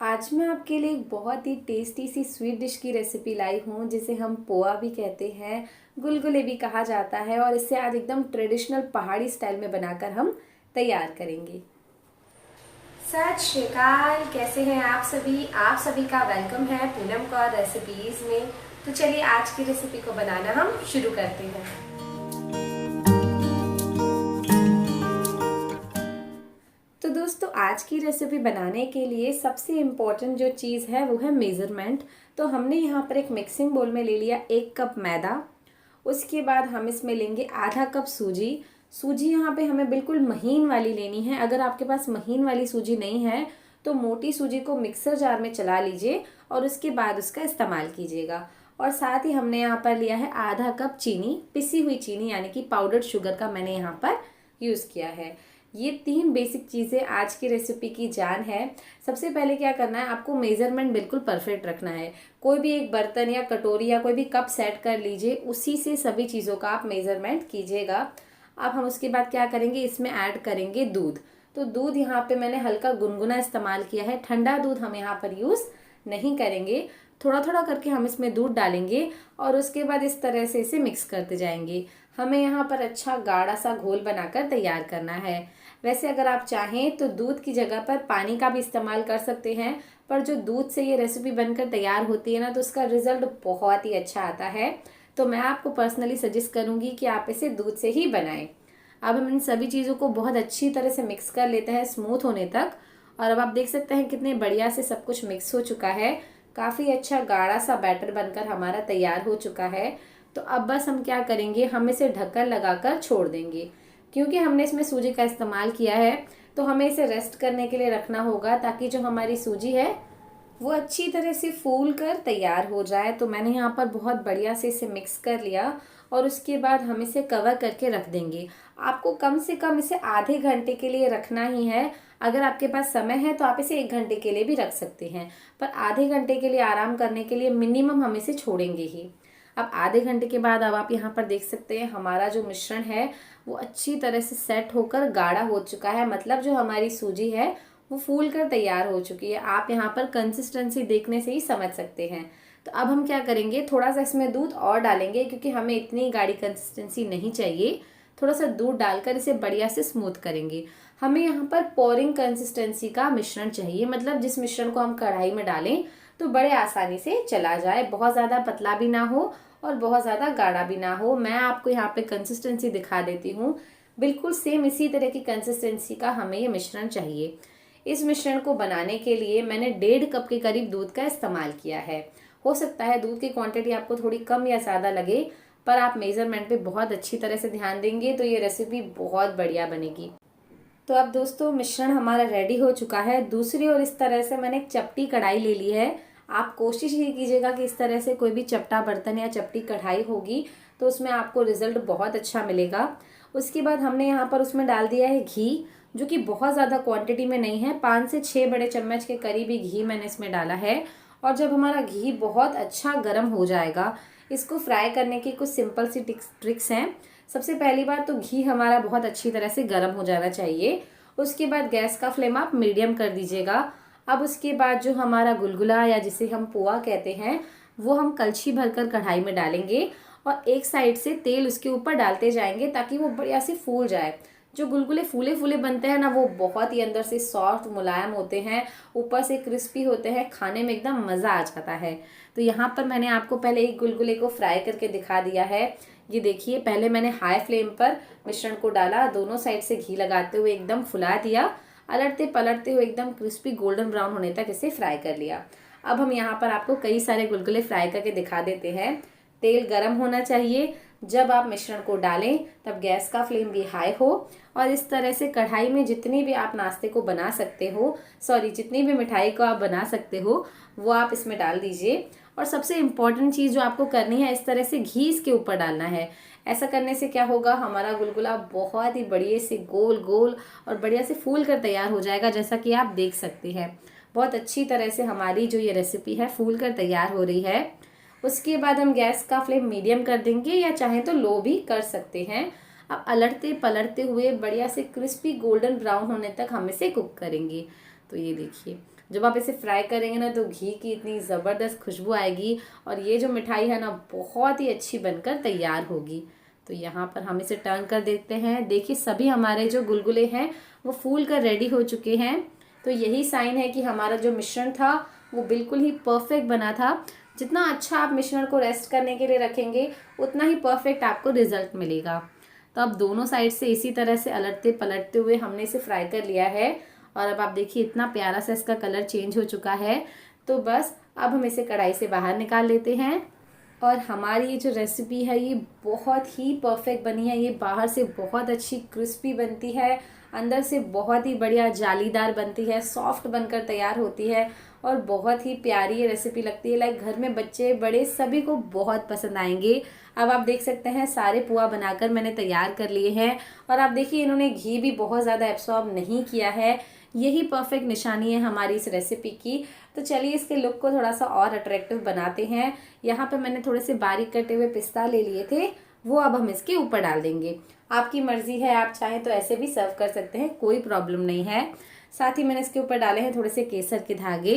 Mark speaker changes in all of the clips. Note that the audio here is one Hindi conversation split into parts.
Speaker 1: आज मैं आपके लिए एक बहुत ही टेस्टी सी स्वीट डिश की रेसिपी लाई हूँ जिसे हम पोहा भी कहते हैं, गुलगुले भी कहा जाता है। और इसे आज एकदम ट्रेडिशनल पहाड़ी स्टाइल में बनाकर हम तैयार करेंगे। सत श्री अकाल, कैसे हैं आप सभी? आप सभी का वेलकम है पूनम कौर रेसिपीज में। तो चलिए आज की रेसिपी को बनाना हम शुरू करते हैं। तो दोस्तों, आज की रेसिपी बनाने के लिए सबसे इम्पोर्टेंट जो चीज़ है वो है मेज़रमेंट। तो हमने यहाँ पर एक मिक्सिंग बोल में ले लिया 1 कप मैदा। उसके बाद हम इसमें लेंगे आधा कप सूजी। सूजी यहाँ पे हमें बिल्कुल महीन वाली लेनी है। अगर आपके पास महीन वाली सूजी नहीं है तो मोटी सूजी को मिक्सर जार में चला लीजिए और उसके बाद उसका इस्तेमाल कीजिएगा। और साथ ही हमने यहाँ पर लिया है आधा कप चीनी, पिसी हुई चीनी यानी कि पाउडर्ड शुगर का मैंने यहाँ पर यूज़ किया है। ये 3 बेसिक चीज़ें आज की रेसिपी की जान है। सबसे पहले क्या करना है, आपको मेज़रमेंट बिल्कुल परफेक्ट रखना है। कोई भी एक बर्तन या कटोरी या कोई भी कप सेट कर लीजिए, उसी से सभी चीज़ों का आप मेज़रमेंट कीजिएगा। अब हम उसके बाद क्या करेंगे, इसमें ऐड करेंगे दूध। तो दूध यहाँ पे मैंने हल्का गुनगुना इस्तेमाल किया है, ठंडा दूध हम यहाँ पर यूज़ नहीं करेंगे। थोड़ा थोड़ा करके हम इसमें दूध डालेंगे और उसके बाद इस तरह से इसे मिक्स करते जाएंगे। हमें यहाँ पर अच्छा गाढ़ा सा घोल बनाकर तैयार करना है। वैसे अगर आप चाहें तो दूध की जगह पर पानी का भी इस्तेमाल कर सकते हैं, पर जो दूध से ये रेसिपी बनकर तैयार होती है ना, तो उसका रिजल्ट बहुत ही अच्छा आता है। तो मैं आपको पर्सनली सजेस्ट करूँगी कि आप इसे दूध से ही बनाएं। अब हम इन सभी चीज़ों को बहुत अच्छी तरह से मिक्स कर लेते हैं स्मूथ होने तक। और अब आप देख सकते हैं कितने बढ़िया से सब कुछ मिक्स हो चुका है। काफ़ी अच्छा गाढ़ा सा बैटर बनकर हमारा तैयार हो चुका है। तो अब बस हम क्या करेंगे, हम इसे ढक्कन लगाकर छोड़ देंगे। क्योंकि हमने इसमें सूजी का इस्तेमाल किया है तो हमें इसे रेस्ट करने के लिए रखना होगा, ताकि जो हमारी सूजी है वो अच्छी तरह से फूल कर तैयार हो जाए। तो मैंने यहाँ पर बहुत बढ़िया से इसे मिक्स कर लिया और उसके बाद हम इसे कवर करके रख देंगे। आपको कम से कम इसे आधे घंटे के लिए रखना ही है। अगर आपके पास समय है तो आप इसे 1 घंटे के लिए भी रख सकते हैं, पर आधे घंटे के लिए आराम करने के लिए मिनिमम हम इसे छोड़ेंगे ही। अब आधे घंटे के बाद अब आप यहाँ पर देख सकते हैं हमारा जो मिश्रण है वो अच्छी तरह से सेट होकर गाढ़ा हो चुका है। मतलब जो हमारी सूजी है वो फूल कर तैयार हो चुकी है। आप यहाँ पर कंसिस्टेंसी देखने से ही समझ सकते हैं। तो अब हम क्या करेंगे, थोड़ा सा इसमें दूध और डालेंगे, क्योंकि हमें इतनी गाढ़ी कंसिस्टेंसी नहीं चाहिए। थोड़ा सा दूध डालकर इसे बढ़िया से स्मूथ करेंगे। हमें यहाँ पर पोरिंग कंसिस्टेंसी का मिश्रण चाहिए, मतलब जिस मिश्रण को हम कढ़ाई में डालें तो बड़े आसानी से चला जाए। बहुत ज़्यादा पतला भी ना हो और बहुत ज़्यादा गाढ़ा भी ना हो। मैं आपको यहाँ पे कंसिस्टेंसी दिखा देती हूँ। बिल्कुल सेम इसी तरह की कंसिस्टेंसी का हमें ये मिश्रण चाहिए। इस मिश्रण को बनाने के लिए मैंने 1.5 कप के करीब दूध का इस्तेमाल किया है। हो सकता है दूध की क्वांटिटी आपको थोड़ी कम या ज़्यादा लगे, पर आप मेज़रमेंट पे बहुत अच्छी तरह से ध्यान देंगे तो ये रेसिपी बहुत बढ़िया बनेगी। तो अब दोस्तों, मिश्रण हमारा रेडी हो चुका है। दूसरी ओर इस तरह से मैंने एक चपटी कढ़ाई ले ली है। आप कोशिश ये कीजिएगा कि इस तरह से कोई भी चपटा बर्तन या चपटी कढ़ाई होगी तो उसमें आपको रिजल्ट बहुत अच्छा मिलेगा। उसके बाद हमने यहाँ पर उसमें डाल दिया है घी, जो कि बहुत ज़्यादा क्वांटिटी में नहीं है। 5 से 6 बड़े चम्मच के करीब ही घी मैंने इसमें डाला है। और जब हमारा घी बहुत अच्छा गर्म हो जाएगा, इसको फ्राई करने की कुछ सिंपल सी ट्रिक्स हैं। सबसे पहली बात तो घी हमारा बहुत अच्छी तरह से गर्म हो जाना चाहिए। उसके बाद गैस का फ्लेम आप मीडियम कर दीजिएगा। अब उसके बाद जो हमारा गुलगुला या जिसे हम पोहा कहते हैं वो हम कलछी भरकर कढ़ाई में डालेंगे और एक साइड से तेल उसके ऊपर डालते जाएंगे ताकि वो बढ़िया से फूल जाए। जो गुलगुले फूले फूले बनते हैं ना, वो बहुत ही अंदर से सॉफ्ट मुलायम होते हैं, ऊपर से क्रिस्पी होते हैं, खाने में एकदम मज़ा आ जाता है। तो यहाँ पर मैंने आपको पहले एक गुलगुले को फ्राई करके दिखा दिया है। ये देखिए, पहले मैंने हाई फ्लेम पर मिश्रण को डाला, दोनों साइड से घी लगाते हुए एकदम फुला दिया, अलटते पलटते हुए एकदम क्रिस्पी गोल्डन ब्राउन होने तक इसे फ्राई कर लिया। अब हम यहाँ पर आपको कई सारे गुलगुले फ्राई करके दिखा देते हैं। तेल गरम होना चाहिए। जब आप मिश्रण को डालें तब गैस का फ्लेम भी हाई हो और इस तरह से कढ़ाई में जितनी भी आप नाश्ते को बना सकते हो, जितनी भी मिठाई को आप बना सकते हो वो आप इसमें डाल दीजिए। और सबसे इम्पॉर्टेंट चीज़ जो आपको करनी है, इस तरह से घी इसके ऊपर डालना है। ऐसा करने से क्या होगा, हमारा गुलगुला बहुत ही बढ़िया से गोल गोल और बढ़िया से फूल कर तैयार हो जाएगा। जैसा कि आप देख सकते हैं बहुत अच्छी तरह से हमारी जो ये रेसिपी है फूल कर तैयार हो रही है। उसके बाद हम गैस का फ्लेम मीडियम कर देंगे या चाहें तो लो भी कर सकते हैं। अब अलटते पलटते हुए बढ़िया से क्रिस्पी गोल्डन ब्राउन होने तक हम इसे कुक करेंगे। तो ये देखिए, जब आप इसे फ्राई करेंगे ना तो घी की इतनी ज़बरदस्त खुशबू आएगी और ये जो मिठाई है ना बहुत ही अच्छी बनकर तैयार होगी। तो यहाँ पर हम इसे टर्न कर देते हैं। देखिए सभी हमारे जो गुलगुले हैं वो फूल कर रेडी हो चुके हैं। तो यही साइन है कि हमारा जो मिश्रण था वो बिल्कुल ही परफेक्ट बना था। जितना अच्छा आप मिश्रण को रेस्ट करने के लिए रखेंगे उतना ही परफेक्ट आपको रिजल्ट मिलेगा। तो अब दोनों साइड से इसी तरह से अलटते पलटते हुए हमने इसे फ्राई कर लिया है और अब आप देखिए इतना प्यारा सा इसका कलर चेंज हो चुका है। तो बस अब हम इसे कढ़ाई से बाहर निकाल लेते हैं और हमारी ये जो रेसिपी है ये बहुत ही परफेक्ट बनी है। ये बाहर से बहुत अच्छी क्रिस्पी बनती है, अंदर से बहुत ही बढ़िया जालीदार बनती है, सॉफ्ट बनकर तैयार होती है और बहुत ही प्यारी ये रेसिपी लगती है। लाइक घर में बच्चे बड़े सभी को बहुत पसंद आएंगे। अब आप देख सकते हैं सारे पुआ बनाकर मैंने तैयार कर लिए हैं और आप देखिए इन्होंने घी भी बहुत ज़्यादा एब्सॉर्ब नहीं किया है। यही परफेक्ट निशानी है हमारी इस रेसिपी की। तो चलिए इसके लुक को थोड़ा सा और अट्रैक्टिव बनाते हैं। यहाँ पे मैंने थोड़े से बारीक कटे हुए पिस्ता ले लिए थे, वो अब हम इसके ऊपर डाल देंगे। आपकी मर्जी है, आप चाहें तो ऐसे भी सर्व कर सकते हैं, कोई प्रॉब्लम नहीं है। साथ ही मैंने इसके ऊपर डाले हैं थोड़े से केसर के धागे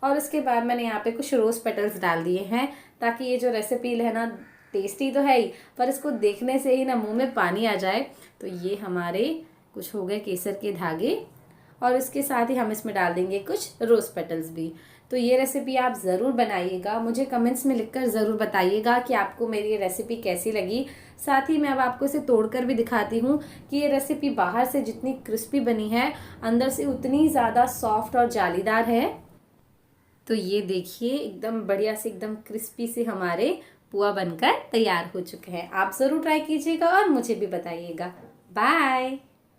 Speaker 1: और उसके बाद मैंने यहाँ पे कुछ रोज़ पेटल्स डाल दिए हैं ताकि ये जो रेसिपी है ना टेस्टी तो है ही पर इसको देखने से ही ना मुंह में पानी आ जाए। तो ये हमारे कुछ हो गए केसर के धागे और इसके साथ ही हम इसमें डाल देंगे कुछ रोज़ पेटल्स भी। तो ये रेसिपी आप ज़रूर बनाइएगा, मुझे कमेंट्स में लिखकर ज़रूर बताइएगा कि आपको मेरी ये रेसिपी कैसी लगी। साथ ही मैं अब आपको इसे तोड़कर भी दिखाती हूँ कि ये रेसिपी बाहर से जितनी क्रिस्पी बनी है अंदर से उतनी ज़्यादा सॉफ्ट और जालीदार है। तो ये देखिए एकदम बढ़िया से एकदम क्रिस्पी से हमारे पुआ बनकर तैयार हो चुके हैं। आप ज़रूर ट्राई कीजिएगा और मुझे भी बताइएगा। बाय।